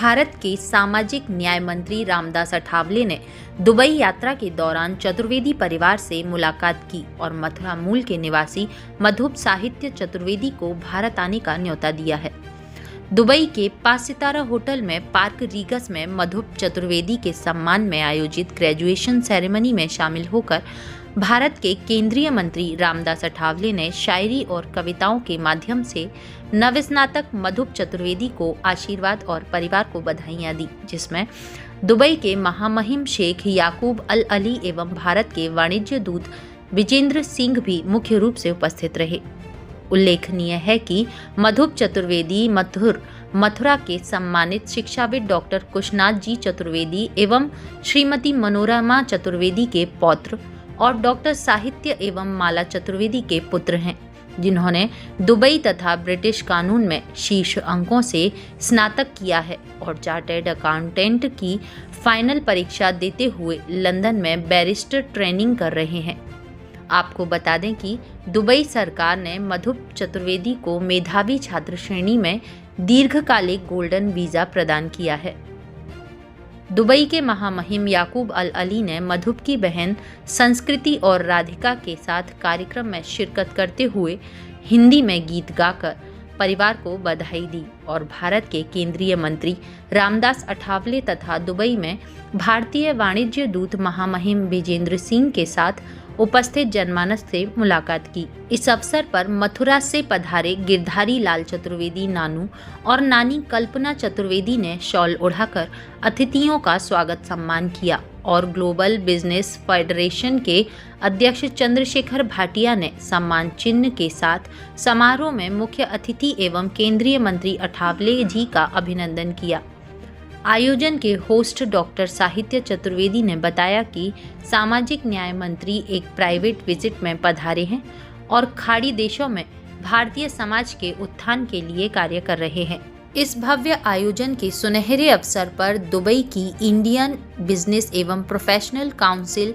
भारत के सामाजिक न्याय मंत्री रामदास अठावले ने दुबई यात्रा के दौरान चतुर्वेदी परिवार से मुलाकात की और मथुरा मूल के निवासी मधुप साहित्य चतुर्वेदी को भारत आने का न्योता दिया है। दुबई के 5 सितारा होटल में पार्क रीगस में मधुप चतुर्वेदी के सम्मान में आयोजित ग्रेजुएशन सेरेमनी में शामिल होकर भारत के केंद्रीय मंत्री रामदास अठावले ने शायरी और कविताओं के माध्यम से नवस्नातक मधुप चतुर्वेदी को आशीर्वाद और परिवार को बधाइयां दी, जिसमें दुबई के महामहिम शेख याकूब अल अली एवं भारत के वाणिज्य दूत विजेंद्र सिंह भी मुख्य रूप से उपस्थित रहे। उल्लेखनीय है कि मधुप चतुर्वेदी मथुरा के सम्मानित शिक्षाविद डॉक्टर कुशनाथ जी चतुर्वेदी एवं श्रीमती मनोरमा चतुर्वेदी के पौत्र और डॉक्टर साहित्य एवं माला चतुर्वेदी के पुत्र हैं, जिन्होंने दुबई तथा ब्रिटिश कानून में शीर्ष अंकों से स्नातक किया है और चार्टर्ड अकाउंटेंट की फाइनल परीक्षा देते हुए लंदन में बैरिस्टर ट्रेनिंग कर रहे हैं। आपको बता दें कि दुबई सरकार ने मधुप चतुर्वेदी को मेधावी छात्र श्रेणी में दीर्घकालिक गोल्डन वीजा प्रदान किया है। दुबई के महामहिम याकूब अल अली ने मधुप की बहन संस्कृति और राधिका के साथ कार्यक्रम में शिरकत करते हुए हिंदी में गीत गाकर परिवार को बधाई दी और भारत के केंद्रीय मंत्री रामदास अठावले तथा दुबई में भारतीय वाणिज्य दूत महामहिम विजेंद्र सिंह के साथ उपस्थित जनमानस से मुलाकात की। इस अवसर पर मथुरा से पधारे गिरधारी लाल चतुर्वेदी नानू और नानी कल्पना चतुर्वेदी ने शॉल ओढ़ाकर अतिथियों का स्वागत सम्मान किया और ग्लोबल बिजनेस फेडरेशन के अध्यक्ष चंद्रशेखर भाटिया ने सम्मान चिन्ह के साथ समारोह में मुख्य अतिथि एवं केंद्रीय मंत्री अठावले जी का अभिनंदन किया। आयोजन के होस्ट डॉक्टर साहित्य चतुर्वेदी ने बताया कि सामाजिक न्याय मंत्री एक प्राइवेट विजिट में पधारे हैं और खाड़ी देशों में भारतीय समाज के उत्थान के लिए कार्य कर रहे हैं। इस भव्य आयोजन के सुनहरे अवसर पर दुबई की इंडियन बिजनेस एवं professional council,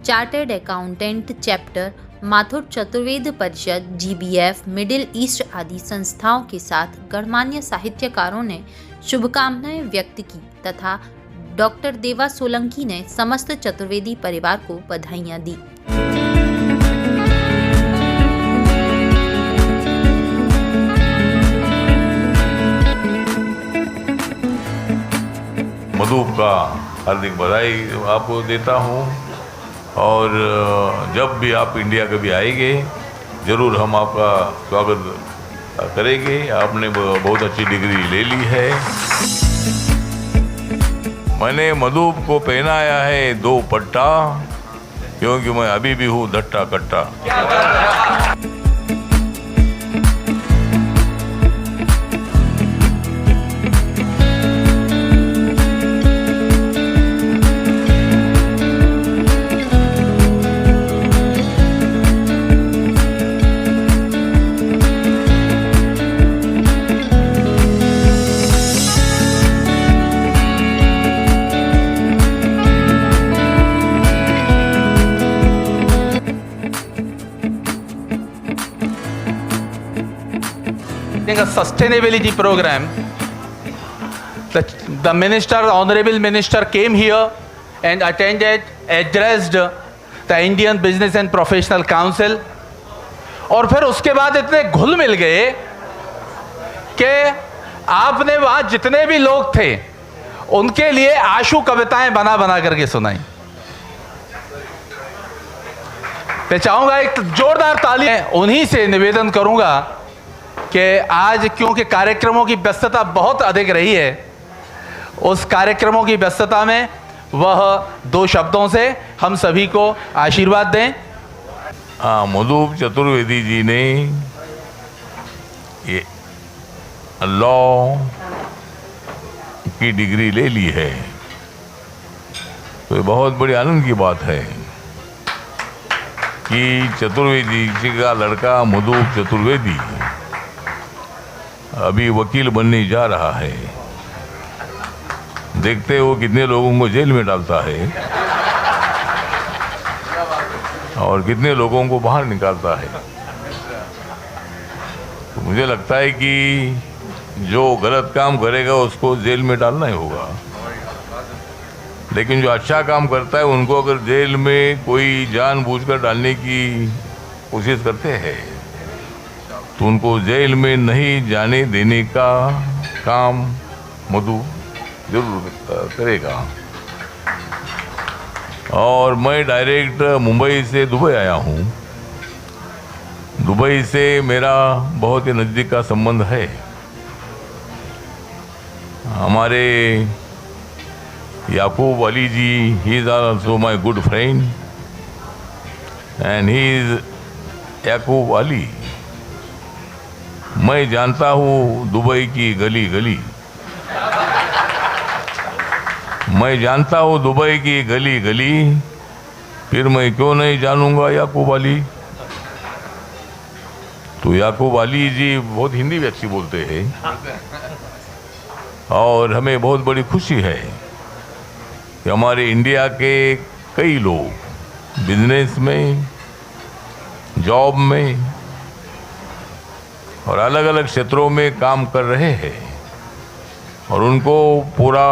chartered accountant chapter, Mathur Chaturved Parishad, GBF, middle east आदि संस्थाओं के साथ गणमान्य साहित्यकारों ने शुभकामनाएं व्यक्त की तथा डॉक्टर देवा सोलंकी ने समस्त चतुर्वेदी परिवार को बधाइयां दी। मधुप का हार्दिक बधाई आपको देता हूँ और जब भी आप इंडिया कभी आएंगे ज़रूर हम आपका स्वागत करेंगे। आपने बहुत अच्छी डिग्री ले ली है। मैंने मधुप को पहनाया है 2 पट्टा, क्योंकि मैं अभी भी हूँ धट्टा कट्टा। A sustainability program. The minister, honorable minister, came here and addressed the Indian Business and Professional Council. और फिर उसके बाद इतने घुल मिल गए कि आपने वहाँ जितने भी लोग थे उनके लिए आशु कविताएं बना बना करके सुनाई। मैं चाहूँगा एक जोरदार ताली उन्हीं से निवेदन करूँगा कि आज क्योंकि कार्यक्रमों की व्यस्तता बहुत अधिक रही है, उस कार्यक्रमों की व्यस्तता में वह 2 शब्दों से हम सभी को आशीर्वाद दें। मधुप चतुर्वेदी जी ने ये लॉ की डिग्री ले ली है, तो ये बहुत बड़ी आनंद की बात है कि चतुर्वेदी जी का लड़का मधुप चतुर्वेदी अभी वकील बनने जा रहा है। देखते हो कितने लोगों को जेल में डालता है और कितने लोगों को बाहर निकालता है। तो मुझे लगता है कि जो गलत काम करेगा उसको जेल में डालना ही होगा, लेकिन जो अच्छा काम करता है उनको अगर जेल में कोई जानबूझकर डालने की कोशिश करते हैं तो उनको जेल में नहीं जाने देने का काम मधु जरूर करेगा। और मैं डायरेक्ट मुंबई से दुबई आया हूँ। दुबई से मेरा बहुत ही नज़दीक का संबंध है। हमारे Yakub Ali ji, he is also my good friend and he is Yakub Ali. मैं जानता हूँ दुबई की गली गली, मैं जानता हूँ दुबई की गली गली, फिर मैं क्यों नहीं जानूंगा याकूब अली। तो याकूब अली जी बहुत हिंदी भी अच्छी बोलते हैं और हमें बहुत बड़ी खुशी है कि हमारे इंडिया के कई लोग बिजनेस में, जॉब में और अलग अलग क्षेत्रों में काम कर रहे हैं और उनको पूरा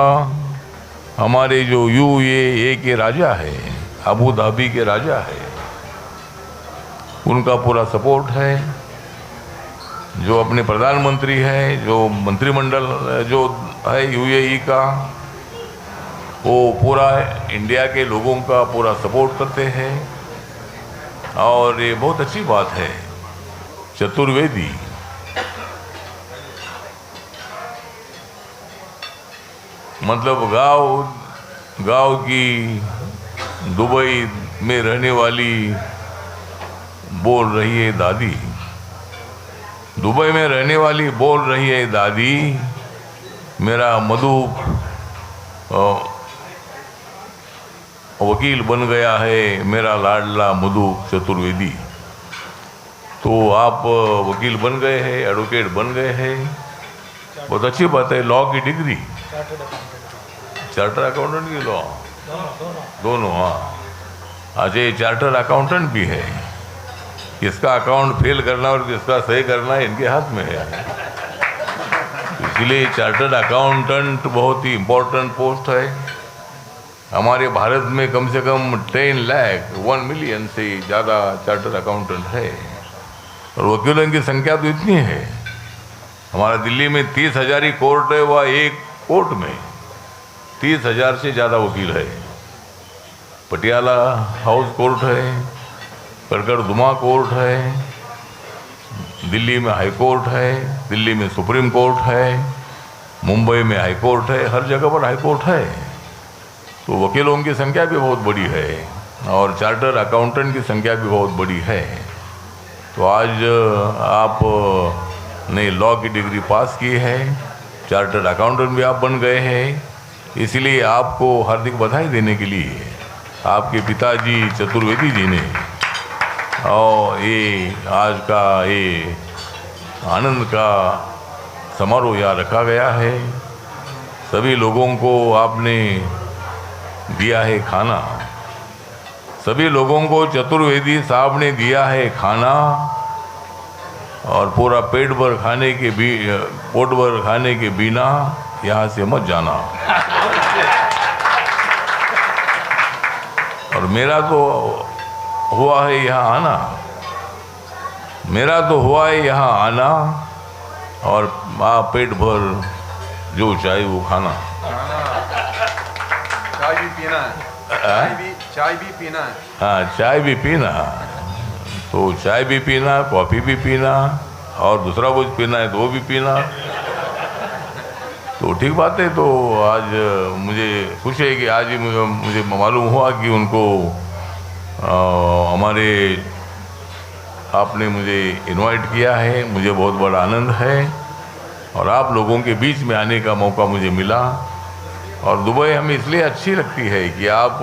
हमारे जो UAE के राजा है, अबू धाबी के राजा है, उनका पूरा सपोर्ट है। जो अपने प्रधानमंत्री है, जो मंत्रिमंडल जो है UAE का, वो पूरा इंडिया के लोगों का पूरा सपोर्ट करते हैं और ये बहुत अच्छी बात है। चतुर्वेदी मतलब गांव की दुबई में रहने वाली बोल रही है दादी, दुबई में रहने वाली बोल रही है दादी, मेरा मधु वकील बन गया है, मेरा लाडला मधु चतुर्वेदी। तो आप वकील बन गए हैं, एडवोकेट बन गए हैं, बहुत अच्छी बात है। लॉ की डिग्री, चार्टर अकाउंटेंट की लॉ, दोनों। हाँ, आज ये चार्टर अकाउंटेंट भी है। किसका अकाउंट फेल करना और किसका सही करना इनके हाथ में है। इसलिए चार्टर्ड अकाउंटेंट बहुत ही इम्पोर्टेंट पोस्ट है। हमारे भारत में कम से कम 10 लाख 1 मिलियन से ज़्यादा चार्टर्ड अकाउंटेंट है और वकीलों की संख्या तो इतनी है। हमारा दिल्ली में 30,000 ही कोर्ट है, वह एक कोर्ट में 30,000 से ज़्यादा वकील है। पटियाला हाउस कोर्ट है, करकरदुमा कोर्ट है, दिल्ली में हाई कोर्ट है, दिल्ली में सुप्रीम कोर्ट है, मुंबई में हाई कोर्ट है, हर जगह पर हाई कोर्ट है। तो वकीलों की संख्या भी बहुत बड़ी है और चार्टर अकाउंटेंट की संख्या भी बहुत बड़ी है। तो आज आप ने लॉ की डिग्री पास की है, चार्टर अकाउंटेंट भी आप बन गए हैं, इसलिए आपको हार्दिक बधाई देने के लिए आपके पिताजी चतुर्वेदी जी ने और ये आज का ये आनंद का समारोह यहाँ रखा गया है। सभी लोगों को आपने दिया है खाना, सभी लोगों को चतुर्वेदी साहब ने दिया है खाना और पूरा पेट भर खाने के बिना यहाँ से मत जाना। और मेरा तो हुआ है यहाँ आना, मेरा तो हुआ है यहाँ आना और आप पेट भर जो चाहे वो खाना। चाय भी पीना है, चाय भी पीना है। हाँ, चाय भी पीना, तो चाय भी पीना, कॉफ़ी भी पीना और दूसरा कुछ पीना है तो वो भी पीना। तो ठीक बात है। तो आज मुझे खुशी है कि आज ही मुझे मालूम हुआ कि उनको हमारे आपने मुझे इनवाइट किया है। मुझे बहुत बड़ा आनंद है और आप लोगों के बीच में आने का मौका मुझे मिला। और दुबई हमें इसलिए अच्छी लगती है कि आप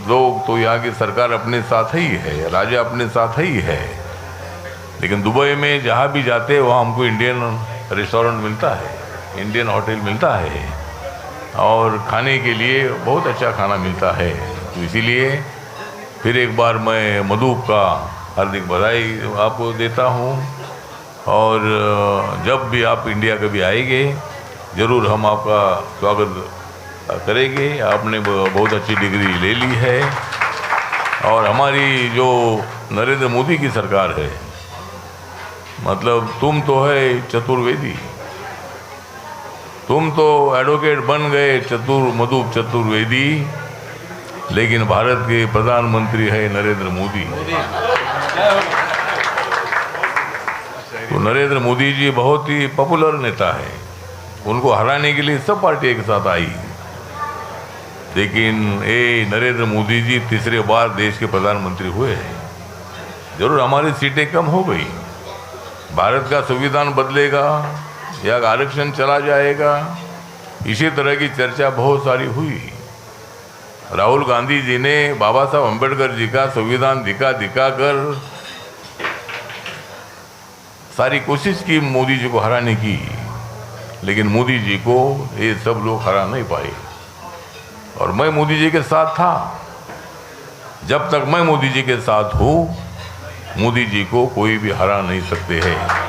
लोग तो यहाँ की सरकार अपने साथ ही है, राजा अपने साथ ही है, लेकिन दुबई में जहाँ भी जाते हैं वहाँ हमको इंडियन रेस्टोरेंट मिलता है, इंडियन होटल मिलता है और खाने के लिए बहुत अच्छा खाना मिलता है। तो इसीलिए फिर एक बार मैं मधु का हार्दिक बधाई आपको देता हूँ और जब भी आप इंडिया कभी आएंगे ज़रूर हम आपका स्वागत करेंगे। आपने बहुत अच्छी डिग्री ले ली है और हमारी जो नरेंद्र मोदी की सरकार है, मतलब तुम तो है चतुर्वेदी, तुम तो एडवोकेट बन गए मधुप चतुर्वेदी, लेकिन भारत के प्रधानमंत्री है नरेंद्र मोदी। तो नरेंद्र मोदी जी बहुत ही पॉपुलर नेता है, उनको हराने के लिए सब पार्टी एक साथ आई, लेकिन ये नरेंद्र मोदी जी तीसरे बार देश के प्रधानमंत्री हुए हैं। जरूर हमारी सीटें कम हो गई, भारत का संविधान बदलेगा या आरक्षण चला जाएगा, इसी तरह की चर्चा बहुत सारी हुई। राहुल गांधी जी ने बाबा साहब अम्बेडकर जी का संविधान दिखा कर सारी कोशिश की मोदी जी को हराने की, लेकिन मोदी जी को ये सब लोग हरा नहीं पाए। और मैं मोदी जी के साथ था, जब तक मैं मोदी जी के साथ हूँ मोदी जी को कोई भी हरा नहीं सकते हैं।